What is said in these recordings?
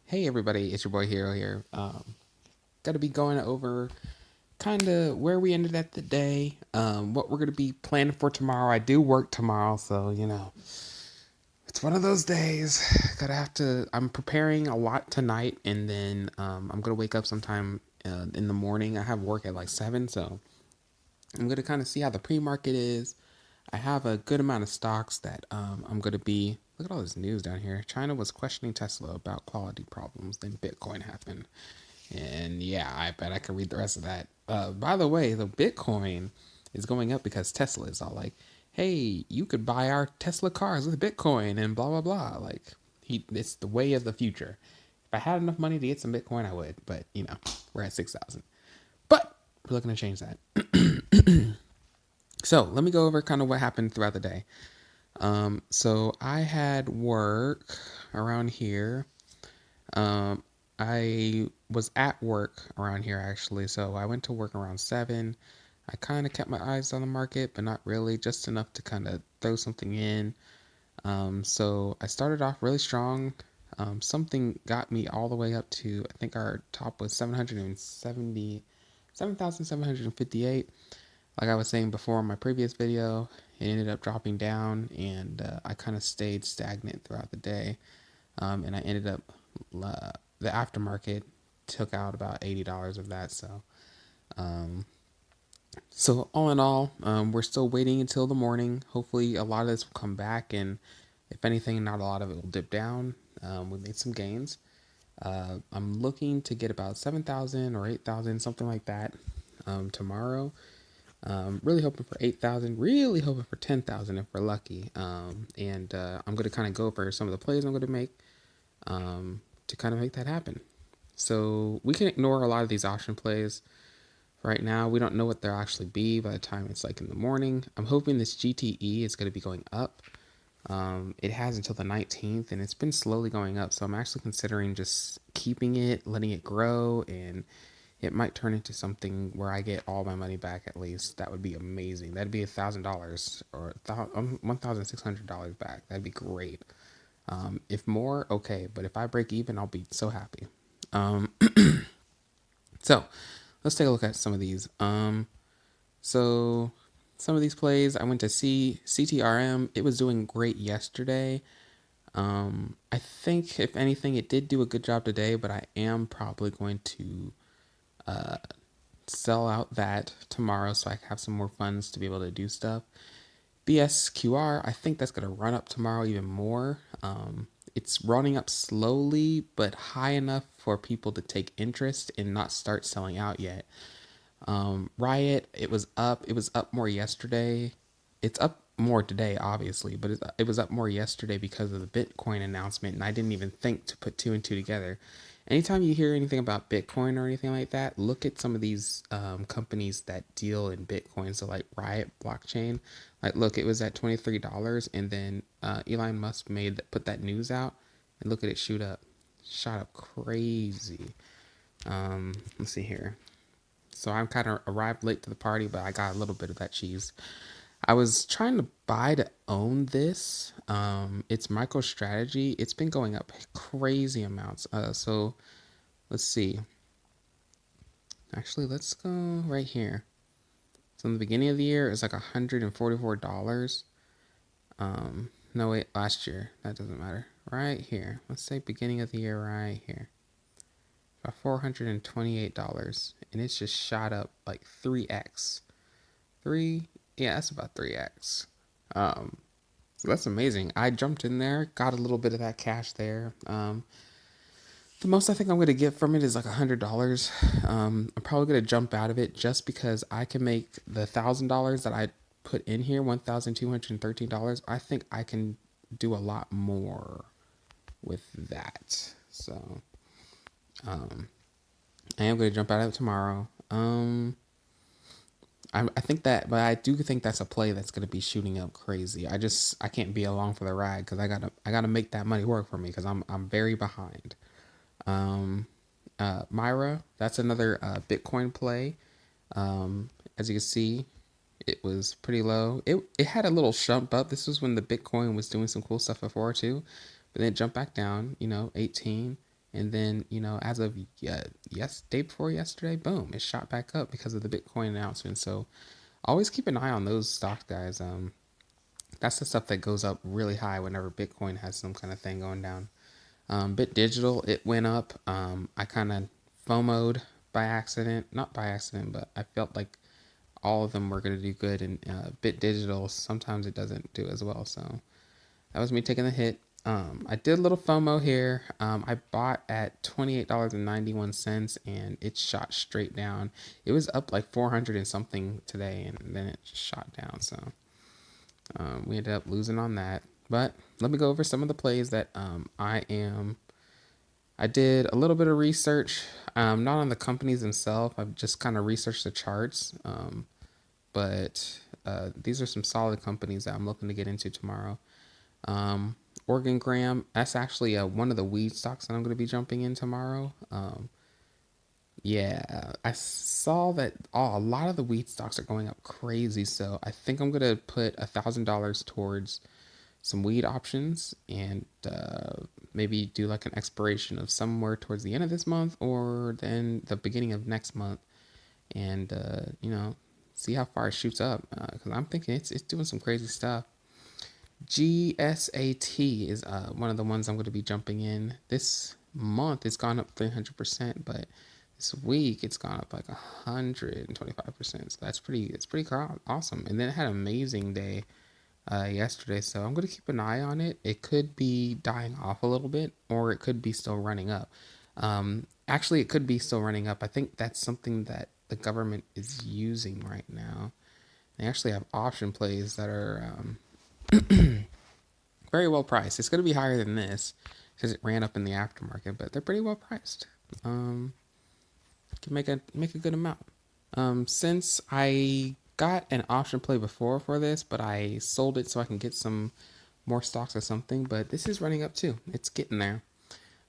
Hey everybody, it's your boy Hero here. Gonna be going over kind of where we ended at the day, what we're gonna be planning for tomorrow. I do work tomorrow, so it's one of those days. I'm preparing a lot tonight, and then I'm gonna wake up sometime in the morning. I have work at like 7, so I'm gonna kind of see how the pre-market is. I have a good amount of stocks that I'm going to be. Look at all this news down here. China was questioning Tesla about quality problems. Then Bitcoin happened. And yeah, I bet I can read the rest of that. By the way, the Bitcoin is going up because Tesla is all like, hey, you could buy our Tesla cars with Bitcoin and blah, blah, blah. It's the way of the future. If I had enough money to get some Bitcoin, I would. But, we're at 6,000. But we're looking to change that. So let me go over kind of what happened throughout the day. So I had work around here. I was at work around here actually, so I went to work around 7. I kind of kept my eyes on the market, but not really, just enough to kind of throw something in. So I started off really strong. Something got me all the way up to, I think our top was 757,758. Like I was saying before in my previous video, it ended up dropping down, and I kind of stayed stagnant throughout the day. And I ended up, the aftermarket took out about $80 of that. So all in all, we're still waiting until the morning. Hopefully, a lot of this will come back, and if anything, not a lot of it will dip down. We made some gains. I'm looking to get about 7,000 or 8,000, something like that, tomorrow. Really hoping for 8,000, really hoping for 10,000 if we're lucky. And I'm going to kind of go over some of the plays I'm going to make to kind of make that happen. So we can ignore a lot of these option plays. Right now, we don't know what they'll actually be by the time it's like in the morning. I'm hoping this GTE is going to be going up. It has until the 19th, and it's been slowly going up. So I'm actually considering just keeping it, letting it grow, and it might turn into something where I get all my money back at least. That would be amazing. That'd be $1,000 or $1,600 back. That'd be great. If more, okay. But if I break even, I'll be so happy. Um, so let's take a look at some of these. So some of these plays, I went to see CTRM. It was doing great yesterday. I think if anything, it did do a good job today, but I am probably going to sell out that tomorrow so I have some more funds to be able to do stuff. BSQR, I think that's going to run up tomorrow even more. It's running up slowly, but high enough for people to take interest and not start selling out yet. Riot, it was up. It was up more yesterday. It's up more today, obviously, but it was up more yesterday because of the Bitcoin announcement, and I didn't even think to put two and two together. Anytime you hear anything about Bitcoin or anything like that, look at some of these companies that deal in Bitcoin. So like Riot Blockchain, like look, it was at $23, and then Elon Musk put that news out, and look at it shot up crazy. Let's see here. So I'm kind of arrived late to the party, but I got a little bit of that cheese. I was trying to buy to own this. It's MicroStrategy. It's been going up crazy amounts. So let's see. Actually, let's go right here. So in the beginning of the year, it's like $144. No, wait, last year. That doesn't matter. Right here. Let's say beginning of the year right here. About $428. And it's just shot up like 3x. Yeah, that's about 3x. So that's amazing. I jumped in there, got a little bit of that cash there. The most I think I'm going to get from it is like $100. I'm probably going to jump out of it just because I can make the $1,000 that I put in here, $1,213. I think I can do a lot more with that. So, I am going to jump out of it tomorrow. I think that, but I do think that's a play that's going to be shooting up crazy. I can't be along for the ride because I gotta make that money work for me because I'm very behind. Myra, that's another Bitcoin play. As you can see, it was pretty low. It had a little shump up. This was when the Bitcoin was doing some cool stuff before too, but then it jumped back down, 18. And then, as of day before yesterday, boom, it shot back up because of the Bitcoin announcement. So always keep an eye on those stocks, guys. That's the stuff that goes up really high whenever Bitcoin has some kind of thing going down. Bit Digital, it went up. I kind of FOMO'd by accident, not by accident, but I felt like all of them were going to do good. And Bit Digital, sometimes it doesn't do as well. So that was me taking the hit. I did a little FOMO here. I bought at $28.91 and it shot straight down. It was up like 400 and something today, and then it just shot down. So we ended up losing on that. But let me go over some of the plays that I did a little bit of research, not on the companies themselves. I've just kind of researched the charts. But these are some solid companies that I'm looking to get into tomorrow. Organ that's actually one of the weed stocks that I'm going to be jumping in tomorrow. Yeah, I saw that a lot of the wheat stocks are going up crazy, so I think I'm gonna put $1,000 towards some weed options and maybe do like an expiration of somewhere towards the end of this month or then the beginning of next month, and see how far it shoots up because I'm thinking it's doing some crazy stuff. GSAT is one of the ones I'm going to be jumping in. This month it's gone up 300%, but this week it's gone up like 125%. So it's pretty awesome. And then it had an amazing day yesterday, so I'm going to keep an eye on it. It could be dying off a little bit, or it could be still running up. Actually, it could be still running up. I think that's something that the government is using right now. They actually have option plays that are very well priced. It's going to be higher than this because it ran up in the aftermarket, but they're pretty well priced. Can make a good amount. Since I got an option play before for this, but I sold it so I can get some more stocks or something. But this is running up too. It's getting there.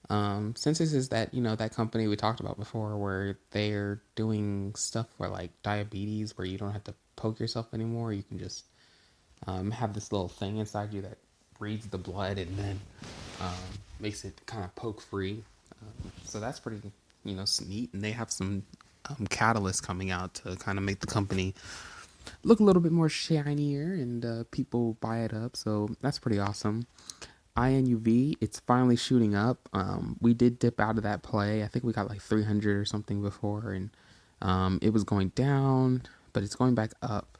Since this is that that company we talked about before, where they're doing stuff for like diabetes, where you don't have to poke yourself anymore. You can just have this little thing inside you that reads the blood and then makes it kind of poke free. So that's pretty neat. And they have some catalysts coming out to kind of make the company look a little bit more shinier, and people buy it up. So that's pretty awesome. Inuv, it's finally shooting up. We did dip out of that play. I think we got like 300 or something before, and it was going down, but it's going back up.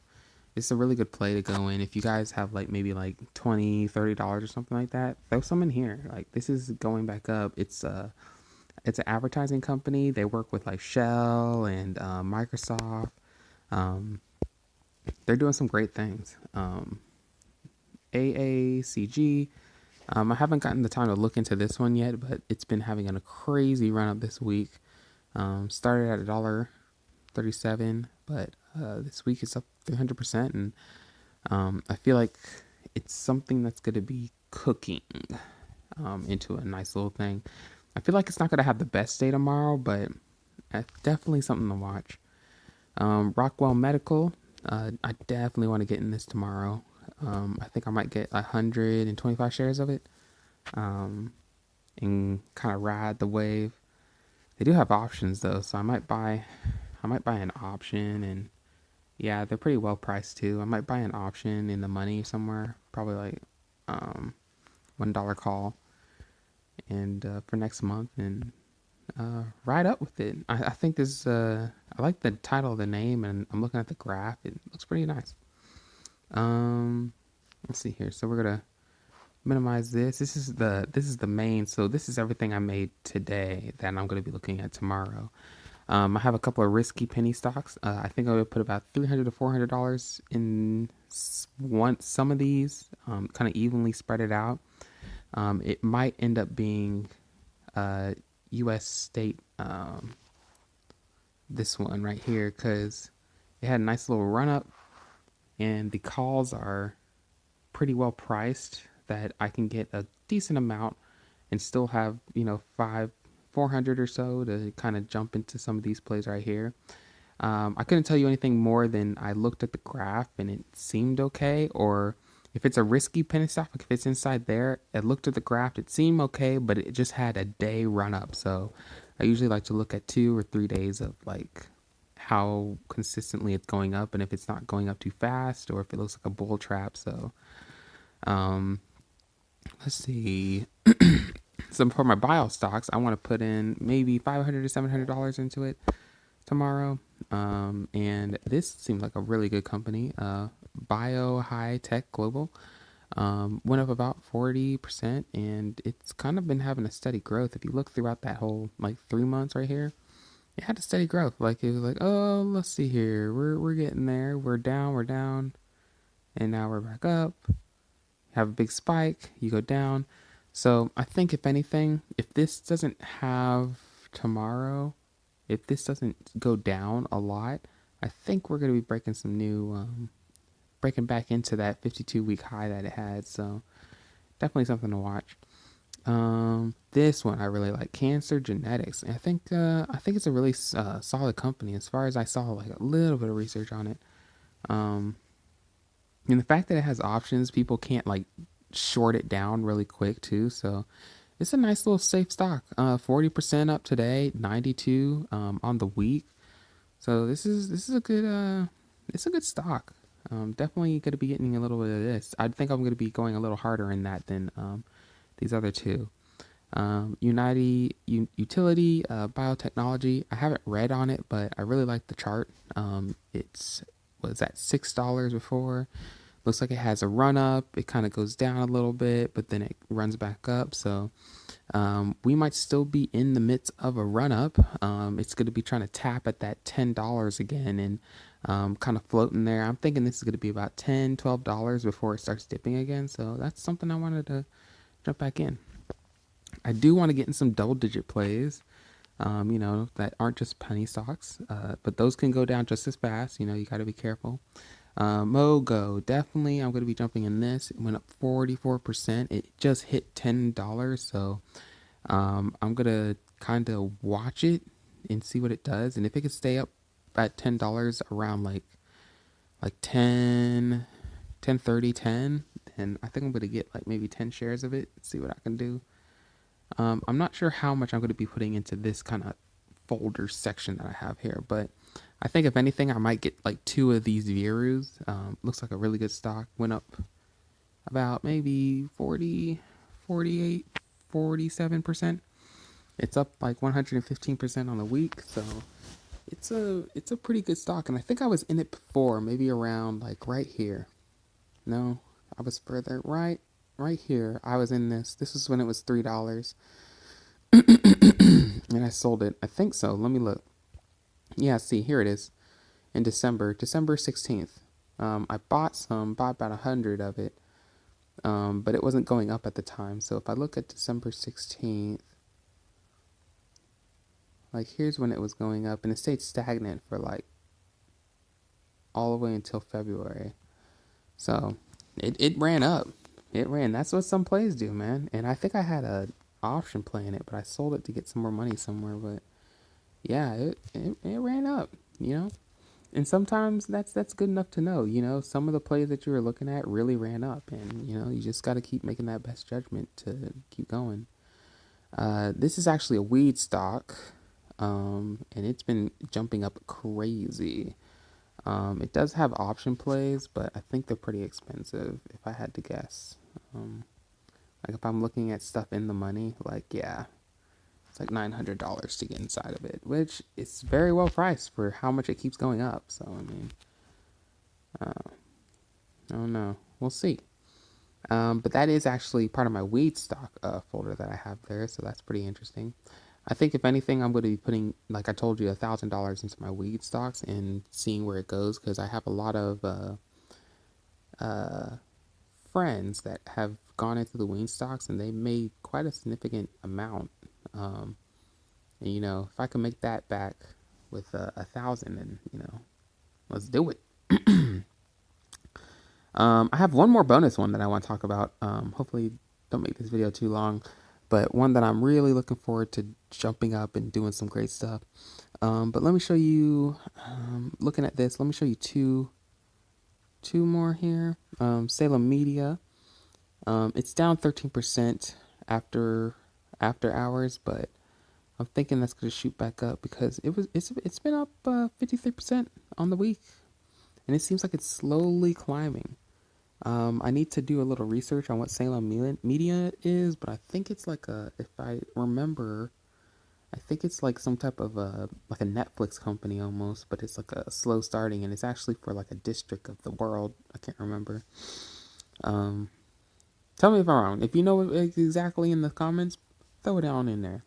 It's a really good play to go in if you guys have like maybe like $20-$30 or something like that. Throw some in here. Like, this is going back up. It's an advertising company. They work with like Shell and Microsoft. They're doing some great things. Aacg. I haven't gotten the time to look into this one yet, but it's been having a crazy run up this week. Started at $1.37, but this week it's up 300%, and I feel like it's something that's going to be cooking into a nice little thing. I feel like it's not going to have the best day tomorrow, but definitely something to watch. Rockwell Medical, I definitely want to get in this tomorrow. I think I might get 125 shares of it and kind of ride the wave. They do have options though, so I might buy an option, and yeah, they're pretty well priced too. I might buy an option in the money somewhere, probably like $1 call, and for next month, and ride up with it. I think this. I like the title of the name, and I'm looking at the graph. It looks pretty nice. Let's see here. So we're gonna minimize this. This is the main. So this is everything I made today that I'm gonna be looking at tomorrow. I have a couple of risky penny stocks. I think I would put about $300 to $400 in some of these, kind of evenly spread it out. It might end up being U.S. state. This one right here, because it had a nice little run up, and the calls are pretty well priced that I can get a decent amount and still have 400 or so to kind of jump into some of these plays right here. I couldn't tell you anything more than I looked at the graph and it seemed okay, or if it's a risky penny stock, like if it's inside there, it looked at the graph, it seemed okay, but it just had a day run up. So I usually like to look at 2 or 3 days of like how consistently it's going up, and if it's not going up too fast, or if it looks like a bull trap. So um, let's see. So for my bio stocks, I want to put in maybe $500 to $700 into it tomorrow. And this seems like a really good company. Bio High Tech Global went up about 40%, and it's kind of been having a steady growth. If you look throughout that whole like 3 months right here, it had a steady growth. Like it was like, oh, let's see here, we're getting there. We're down, and now we're back up. Have a big spike, you go down. So I think if anything, if this doesn't have tomorrow, if this doesn't go down a lot, I think we're going to be breaking some new, breaking back into that 52-week high that it had. So definitely something to watch. This one I really like, Cancer Genetics. I think it's a really solid company as far as I saw like a little bit of research on it. And the fact that it has options, people can't like short it down really quick too. So it's a nice little safe stock. 40% up today, 92 on the week. So this is a good it's a good stock. Definitely going to be getting a little bit of this. I think I'm going to be going a little harder in that than these other two. Utility Biotechnology. I haven't read on it, but I really like the chart. It's was at $6 before. Looks like it has a run up. It kind of goes down a little bit, but then it runs back up. So we might still be in the midst of a run up. It's going to be trying to tap at that $10 again, and kind of floating there. I'm thinking this is going to be about $10-12 before it starts dipping again. So that's something I wanted to jump back in. I do want to get in some double-digit plays, that aren't just penny stocks, but those can go down just as fast. You got to be careful. Mogo, definitely, I'm going to be jumping in this. It went up 44%. It just hit $10, so I'm going to kind of watch it and see what it does. And if it could stay up at $10 around like 10, 30, 10, then I think I'm going to get like maybe 10 shares of it, see what I can do. I'm not sure how much I'm going to be putting into this kind of folder section that I have here, but I think if anything, I might get like 2 of these Virus. Looks like a really good stock. Went up about maybe 40, 48, 47%. It's up like 115% on the week, so it's a pretty good stock. And I think I was in it before, maybe around like right here. No, I was further right here. I was in this. This is when it was $3, and I sold it. I think so. Let me look. Yeah, see, here it is. In December 16th. I bought about 100 of it, but it wasn't going up at the time. So if I look at December 16th, like here's when it was going up, and it stayed stagnant for like all the way until February. So it ran up. It ran. That's what some plays do, man. And I think I had a option play in it, but I sold it to get some more money somewhere. But yeah, it ran up, And sometimes that's good enough to know. Some of the plays that you were looking at really ran up, and you just got to keep making that best judgment to keep going. This is actually a weed stock, and it's been jumping up crazy. It does have option plays, but I think they're pretty expensive if I had to guess. Like if I'm looking at stuff in the money, like yeah, it's like $900 to get inside of it, which is very well priced for how much it keeps going up. So I mean, I don't know. We'll see. But that is actually part of my weed stock folder that I have there, so that's pretty interesting. I think if anything, I'm going to be putting, like I told you, $1,000 into my weed stocks and seeing where it goes, because I have a lot of friends that have gone into the weed stocks and they made quite a significant amount. And if I can make that back with 1,000, then let's do it. I have one more bonus one that I want to talk about. Hopefully, don't make this video too long, but one that I'm really looking forward to jumping up and doing some great stuff. But let me show you. Looking at this, let me show you 2 two more here. Salem Media. It's down 13% after hours, but I'm thinking that's gonna shoot back up because it's been up 53% on the week, and it seems like it's slowly climbing. I need to do a little research on what Salem Media is, but I think it's like if I remember, I think it's like some type of like a Netflix company almost, but it's like a slow starting, and it's actually for like a district of the world. I can't remember. Um, Tell me if I'm wrong. If you know exactly in the comments, throw it down in there.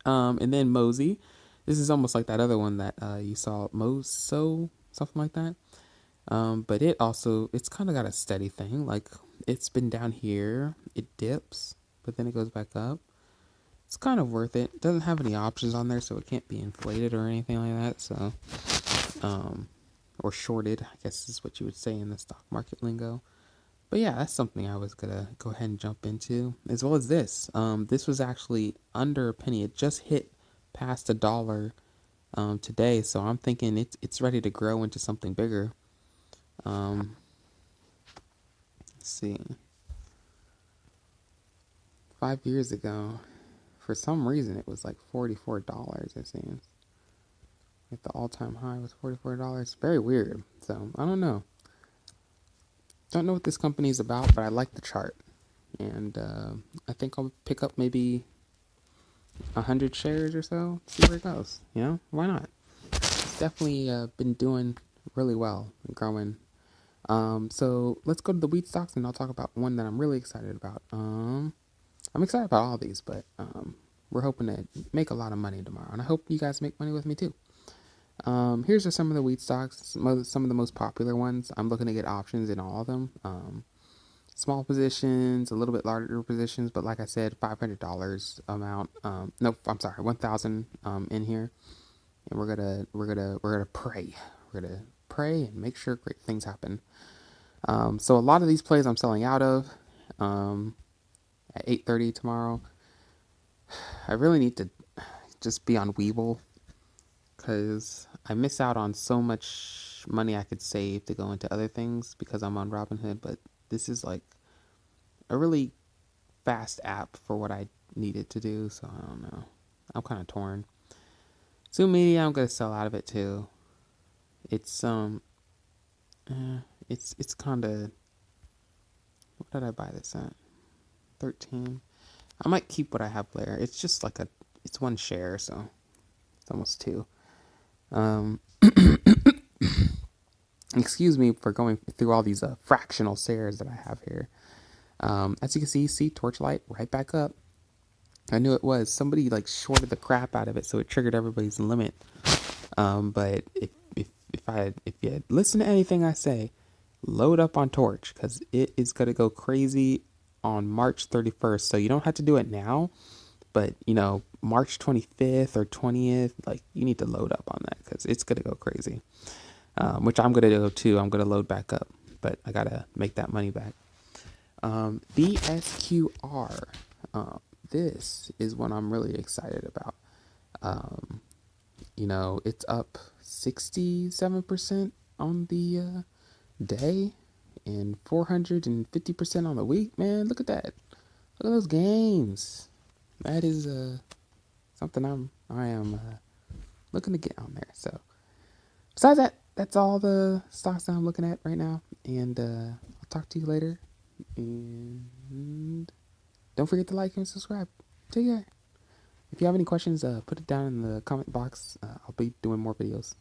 And then Mosey. This is almost like that other one that you saw, Moso, something like that. But it's kind of got a steady thing. Like, it's been down here, it dips, but then it goes back up. It's kind of worth it. It doesn't have any options on there, so it can't be inflated or anything like that. So, or shorted, I guess is what you would say in the stock market lingo. But yeah, that's something I was gonna go ahead and jump into, as well as this. This was actually under a penny. It just hit past $1 today, so I'm thinking it's ready to grow into something bigger. Let's see. 5 years ago, for some reason, it was like $44. It seems like the all-time high was $44. Very weird. So I don't know. Don't know what this company is about, but I like the chart, and I think I'll pick up maybe 100 shares or so. See where it goes. You know, why not? It's definitely been doing really well and growing. So let's go to the wheat stocks, and I'll talk about one that I'm really excited about. I'm excited about all these, but we're hoping to make a lot of money tomorrow, and I hope you guys make money with me too. Here's just some of the wheat stocks, some of the most popular ones. I'm looking to get options in all of them. Small positions, a little bit larger positions, but like I said, $500 amount. No, I'm sorry, 1,000 in here, and we're gonna pray. We're gonna pray and make sure great things happen. So a lot of these plays I'm selling out of at 8:30 tomorrow. I really need to just be on Weeble because I miss out on so much money I could save to go into other things because I'm on Robinhood. But this is like a really fast app for what I needed to do, so I don't know. I'm kind of torn. Zoom Media, I'm gonna sell out of it too. It's it's kind of. What did I buy this at? 13. I might keep what I have there. It's just like it's one share, so it's almost two. Excuse me for going through all these fractional shares that I have here. As you can see Torchlight right back up. I knew it was. Somebody like shorted the crap out of it, so it triggered everybody's limit. But if you listen to anything I say, load up on Torch because it is gonna go crazy on March 31st. So you don't have to do it now, but March 25th or 20th, like you need to load up on that because it's gonna go crazy. Which I'm gonna do too. I'm gonna load back up, but I gotta make that money back. BSQR. This is what I'm really excited about. It's up 67% on the day and 450% on the week. Man, look at that. Look at those gains. That is something I am looking to get on there. So besides that, that's all the stocks that I'm looking at right now. And I'll talk to you later. And don't forget to like and subscribe. Take care. If you have any questions, put it down in the comment box. I'll be doing more videos.